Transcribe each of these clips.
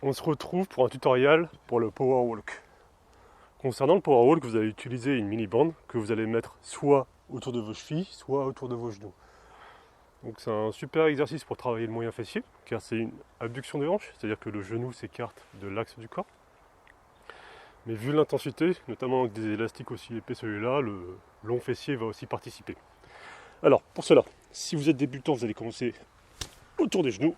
On se retrouve pour un tutoriel pour le Power Walk. Concernant le Power Walk, vous allez utiliser une mini bande que vous allez mettre soit autour de vos chevilles, soit autour de vos genoux. Donc c'est un super exercice pour travailler le moyen fessier, car c'est une abduction des hanches, c'est-à-dire que le genou s'écarte de l'axe du corps. Mais vu l'intensité, notamment avec des élastiques aussi épais celui-là, le long fessier va aussi participer. Alors pour cela, si vous êtes débutant, vous allez commencer autour des genoux.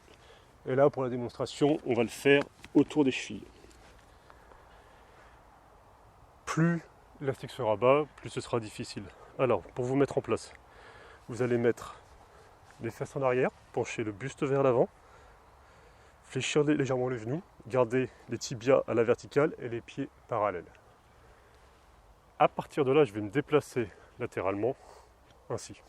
Et là, pour la démonstration, on va le faire autour des chevilles. Plus l'élastique sera bas, plus ce sera difficile. Alors, pour vous mettre en place, vous allez mettre les fesses en arrière, pencher le buste vers l'avant, fléchir légèrement les genoux, garder les tibias à la verticale et les pieds parallèles. À partir de là, je vais me déplacer latéralement, ainsi.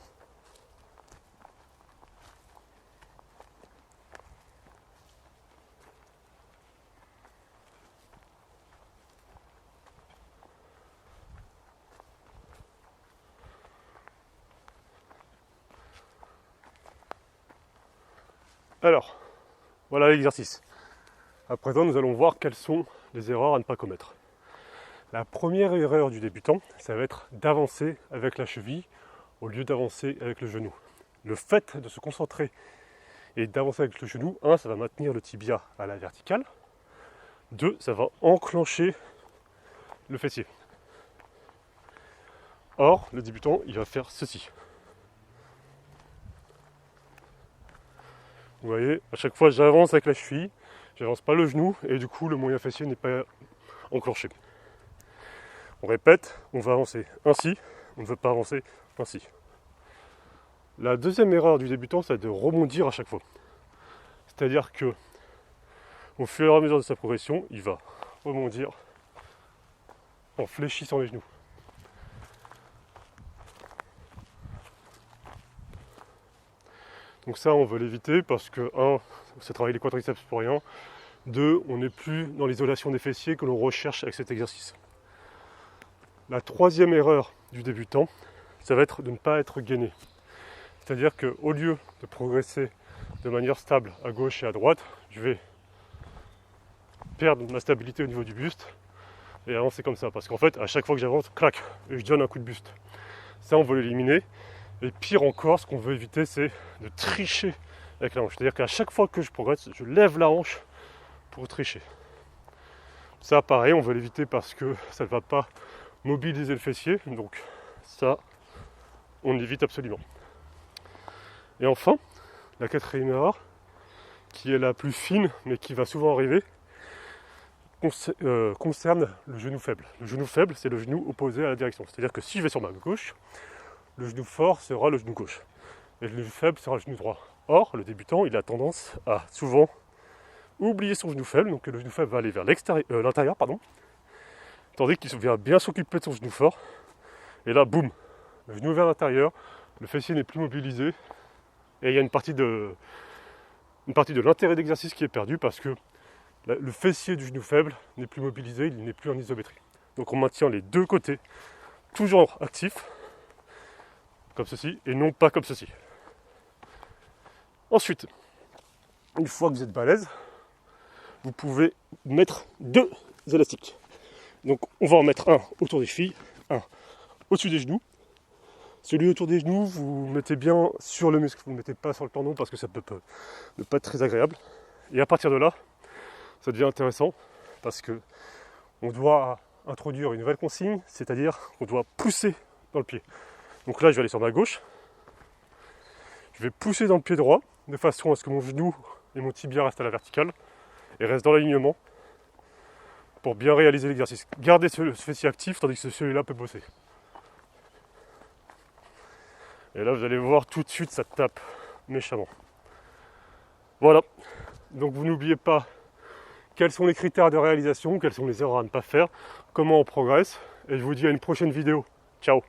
Alors, voilà l'exercice. À présent, nous allons voir quelles sont les erreurs à ne pas commettre. La première erreur du débutant, ça va être d'avancer avec la cheville au lieu d'avancer avec le genou. Le fait de se concentrer et d'avancer avec le genou, 1, ça va maintenir le tibia à la verticale. 2, ça va enclencher le fessier. Or, le débutant, il va faire ceci. Vous voyez, à chaque fois, j'avance avec la cheville, j'avance pas le genou, et du coup, le moyen fessier n'est pas enclenché. On répète, on va avancer ainsi, on ne veut pas avancer ainsi. La deuxième erreur du débutant, c'est de rebondir à chaque fois. C'est-à-dire que, au fur et à mesure de sa progression, il va rebondir en fléchissant les genoux. Donc ça, on veut l'éviter parce que, 1, ça travaille les quadriceps pour rien. 2, on n'est plus dans l'isolation des fessiers que l'on recherche avec cet exercice. La troisième erreur du débutant, ça va être de ne pas être gainé. C'est-à-dire qu'au lieu de progresser de manière stable à gauche et à droite, je vais perdre ma stabilité au niveau du buste et avancer comme ça. Parce qu'en fait, à chaque fois que j'avance, clac, et je donne un coup de buste. Ça, on veut l'éliminer. Et pire encore, ce qu'on veut éviter, c'est de tricher avec la hanche. C'est-à-dire qu'à chaque fois que je progresse, je lève la hanche pour tricher. Ça, pareil, on veut l'éviter parce que ça ne va pas mobiliser le fessier. Donc ça, on l'évite absolument. Et enfin, la quatrième erreur, qui est la plus fine, mais qui va souvent arriver, concerne le genou faible. Le genou faible, c'est le genou opposé à la direction. C'est-à-dire que si je vais sur ma gauche, le genou fort sera le genou gauche. Et le genou faible sera le genou droit. Or, le débutant, il a tendance à souvent oublier son genou faible, donc le genou faible va aller vers l'intérieur, tandis qu'il va bien s'occuper de son genou fort. Et là, boum, le genou vers l'intérieur, le fessier n'est plus mobilisé, et il y a une partie de l'intérêt d'exercice qui est perdue parce que le fessier du genou faible n'est plus mobilisé, il n'est plus en isométrie. Donc on maintient les deux côtés toujours actifs, comme ceci, et non pas comme ceci. Ensuite, une fois que vous êtes balèze, vous pouvez mettre 2 élastiques. Donc on va en mettre un autour des chevilles, un au-dessus des genoux. Celui autour des genoux, vous mettez bien sur le muscle, vous ne mettez pas sur le tendon parce que ça peut ne pas être très agréable. Et à partir de là, ça devient intéressant parce que on doit introduire une nouvelle consigne, c'est-à-dire qu'on doit pousser dans le pied. Donc là, je vais aller sur ma gauche. Je vais pousser dans le pied droit de façon à ce que mon genou et mon tibia restent à la verticale et restent dans l'alignement pour bien réaliser l'exercice. Gardez ce fessier actif tandis que celui-là peut bosser. Et là, vous allez voir tout de suite, ça tape méchamment. Voilà. Donc vous n'oubliez pas quels sont les critères de réalisation, quelles sont les erreurs à ne pas faire, comment on progresse. Et je vous dis à une prochaine vidéo. Ciao.